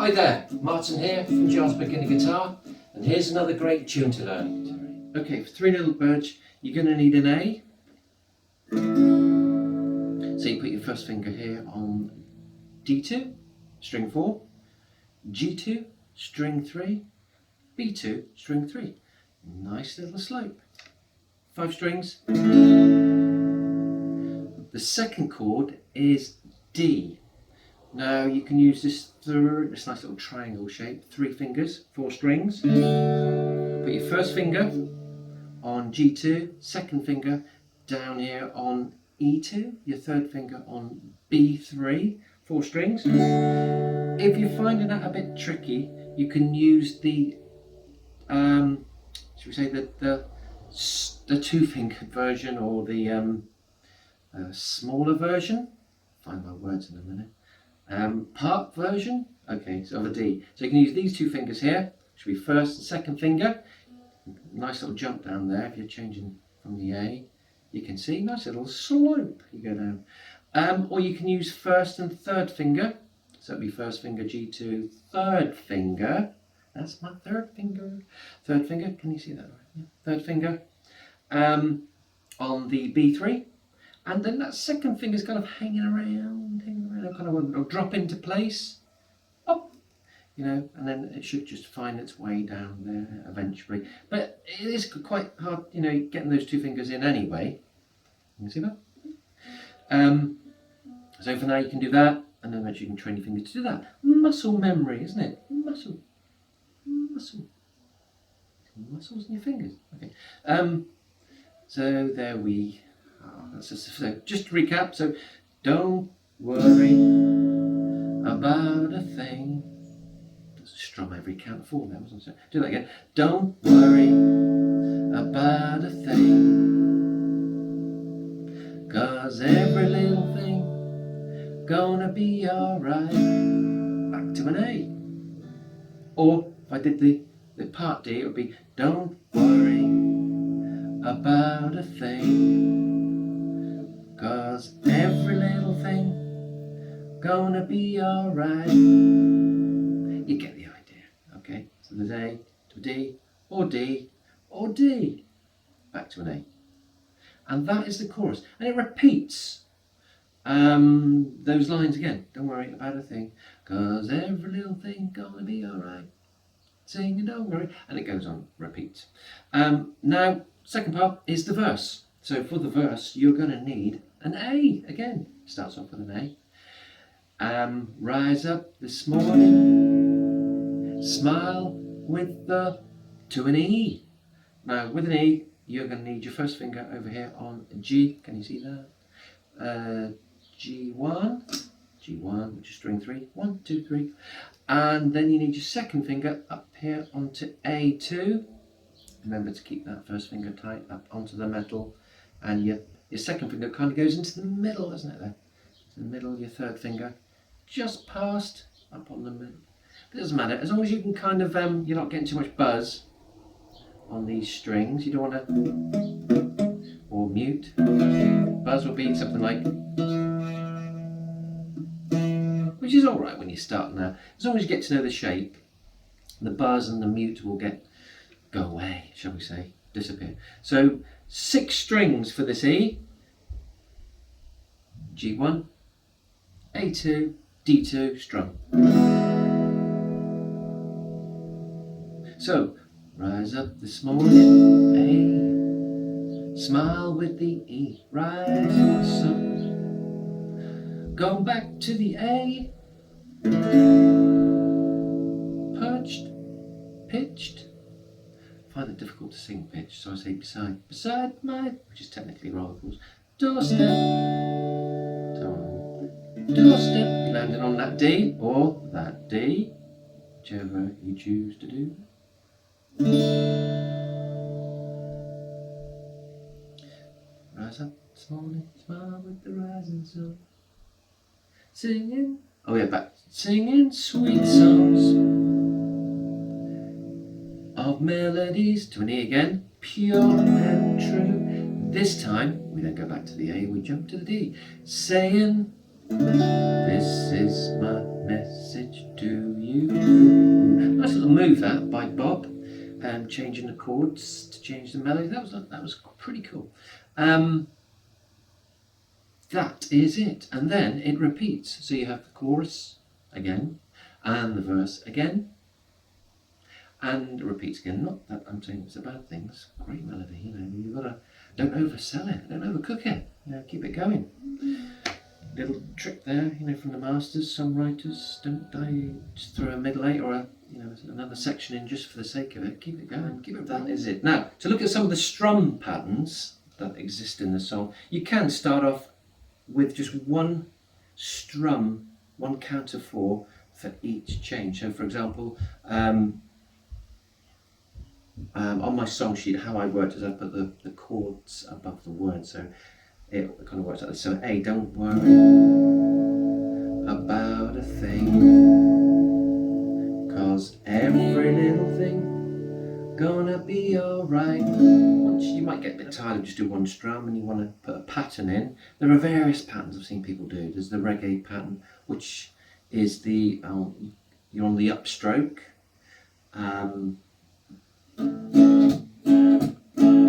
Hi there, Martin here from Giles Beginner Guitar, and here's another great tune to learn. Okay, for Three Little Birds, you're going to need an A. So you put your first finger here on D2, string 4, G2, string 3, B2, string 3. Nice little slope. 5 strings. The second chord is D. Now you can use this nice little triangle shape, 3 fingers, 4 strings. Put your first finger on G2, second finger down here on E2, your third finger on B3, 4 strings. If you're finding that a bit tricky, you can use the, should we say the 2-fingered version or the smaller version. Find my words in a minute. Part version, okay, so of a D. So you can use these 2 fingers here, which will be first and second finger. Nice little jump down there if you're changing from the A. You can see, nice little slope you go down. Or you can use first and third finger. So it'll be first finger G2, third finger. That's my third finger. Third finger, can you see that right? Yeah. Third finger on the B3. And then that second finger's kind of hanging around, kind of will drop into place, up, you know, and then it should just find its way down there eventually. But it is quite hard, you know, getting those 2 fingers in anyway. You can see that? So for now you can do that, and then eventually you can train your fingers to do that. Muscle memory, isn't it? Muscles in your fingers. Okay. So there we. So just to recap, so don't worry about a thing. There's a strum every count of 4 there, wasn't there? Do that again. Don't worry about a thing, 'cause every little thing gonna be alright. Back to an A. Or if I did the part D, it would be don't worry about a thing, 'cause every little thing gonna be alright. You get the idea, okay? So there's A to D, or D, or D, back to an A. And that is the chorus. And it repeats those lines again. Don't worry about a thing, 'cause every little thing gonna be alright. Sing and don't worry. And it goes on, repeats. Now, second part is the verse. So for the verse, you're going to need an A again. Starts off with an A. Rise up this morning, smile with the, to an E. Now with an E, you're going to need your first finger over here on G. Can you see that? G1, which is string 3. 1, 2, 3. And then you need your second finger up here onto A2. Remember to keep that first finger tight up onto the metal. And your second finger kind of goes into the middle, doesn't it there? So the middle, your third finger, just past, up on the middle. But it doesn't matter, as long as you can kind of, you're not getting too much buzz on these strings. You don't want to, or mute. Buzz will be something like, which is alright when you're starting out. As long as you get to know the shape, the buzz and the mute will go away, shall we say, disappear. So 6 strings for this E. G1, A2, D2, strum. So, rise up this morning, A, smile with the E, rise in the sun. Go back to the A, perched, pitched. Find it difficult to sing pitch, so I say beside my, which is technically rather cool, doorstep, landing on that D, or that D, whichever you choose to do. Rise up this morning, smile with the rising sun. Singing, oh yeah, back, singing sweet songs of melodies, to an E again, pure and true. This time, we don't go back to the A, we jump to the D, saying, this is my message to you. that by Bob, changing the chords to change the melody. That was pretty cool. That is it, and then it repeats. So you have the chorus again, and the verse again, and it repeats again. Not that I'm saying it's a bad thing. It's a great melody. You know, you've got to don't oversell it, don't overcook it. You know, keep it going. Little trick there, you know, from the masters. Some writers don't just throw a middle eight or a another section in just for the sake of it. Keep it going. Keep it. That is it. Now to look at some of the strum patterns that exist in the song, you can start off with just one strum, one count of 4 for each change. So for example, on my song sheet, how I worked is I put the chords above the words, so it kind of works like this. So A, don't worry about a thing, 'cause every little thing gonna be alright. Once you might get a bit tired of just doing one strum and you want to put a pattern in. There are various patterns I've seen people do. There's the reggae pattern, which is the you're on the upstroke,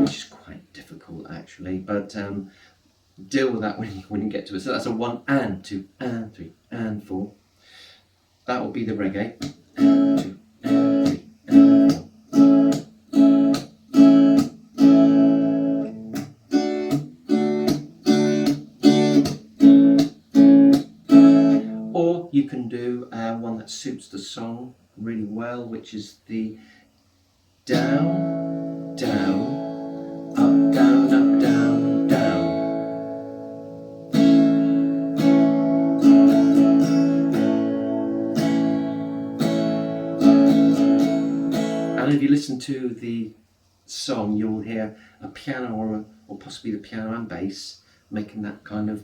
which is quite difficult actually, but deal with that when you get to it. So that's a 1 and 2 and 3 and 4. That will be the reggae. 1 2 and 3 and 4. Or you can do one that suits the song really well, which is the down, down, up, down, up, down, down. And if you listen to the song, you'll hear a piano or possibly the piano and bass making that kind of.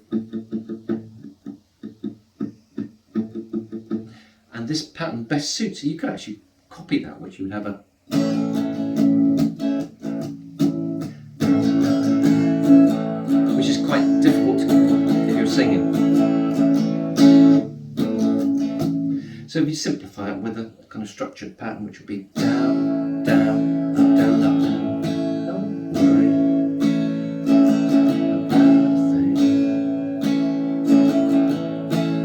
And this pattern best suits it. You could actually copy that, which you would have a. Which is quite difficult if you're singing. So if you simplify it with a kind of structured pattern, which would be down, down, up, down, up, down. Don't worry about a thing,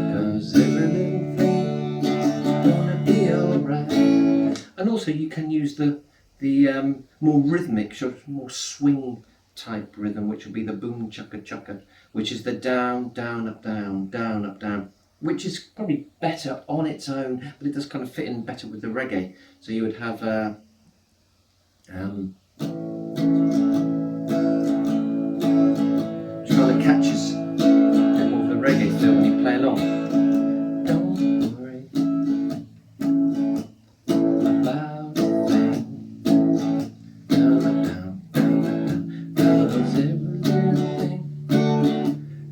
'cause every little thing gonna be alright. And also you can use the more rhythmic, more swing type rhythm, which will be the boom chukka chukka, which is the down, down, up, down, down, up, down, which is probably better on its own, but it does kind of fit in better with the reggae. So you would have which kind of catches a bit more of the reggae feel when you play along. Don't worry about a thing, down, up, down, down, up, down, 'cause every little thing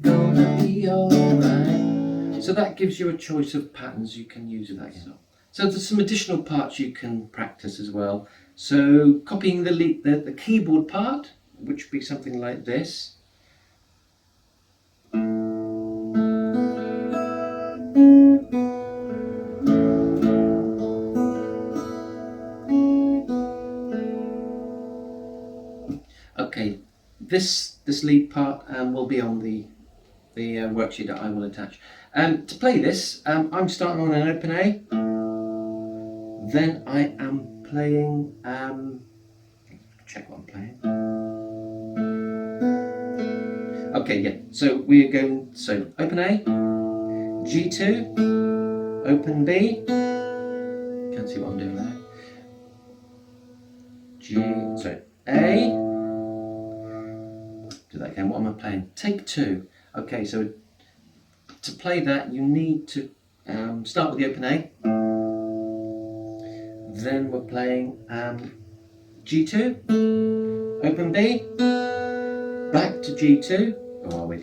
gonna be alright. So that gives you a choice of patterns you can use with that song. So there's some additional parts you can practice as well. So copying the keyboard part, which would be something like this. Okay, this lead part will be on the worksheet that I will attach. To play this, I'm starting on an open A, then I am playing, check what I'm playing. Okay, yeah, so we're going, so open A, G2, open B, can't see what I'm doing there, A, do that again, what am I playing? Take 2. Okay, so to play that you need to start with the open A, then we're playing G2, open B, back to G2, or are we?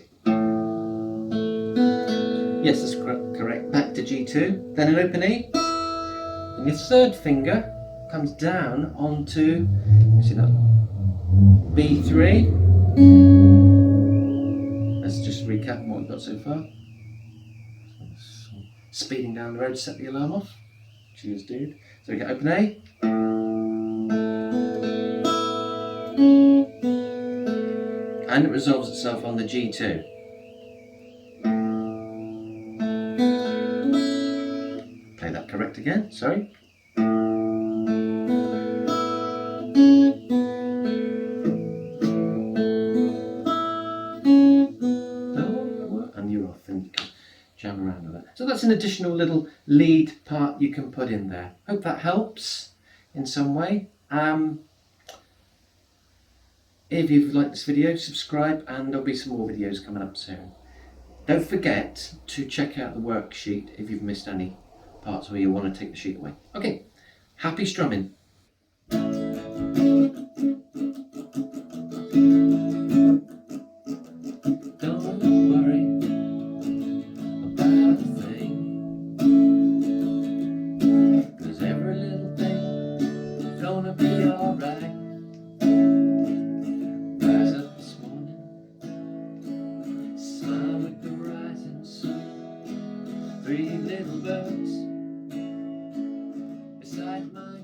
Yes, that's correct, back to G2, then an open E, and your third finger comes down onto, you see that, B3. Let's just recap what we've got so far. Speeding down the road to set the alarm off. Cheers, dude. So we get open A. And it resolves itself on the G2. Play that correct again, sorry. And you're off, and you can jam around with that. So that's an additional little lead part you can put in there. Hope that helps in some way. If you've liked this video, subscribe, and there'll be some more videos coming up soon. Don't forget to check out the worksheet if you've missed any parts where you want to take the sheet away. Okay, happy strumming. Don't worry about a thing, 'cause every little thing gonna be alright. Rise up this morning, smile with the rising sun. 3 little birds beside my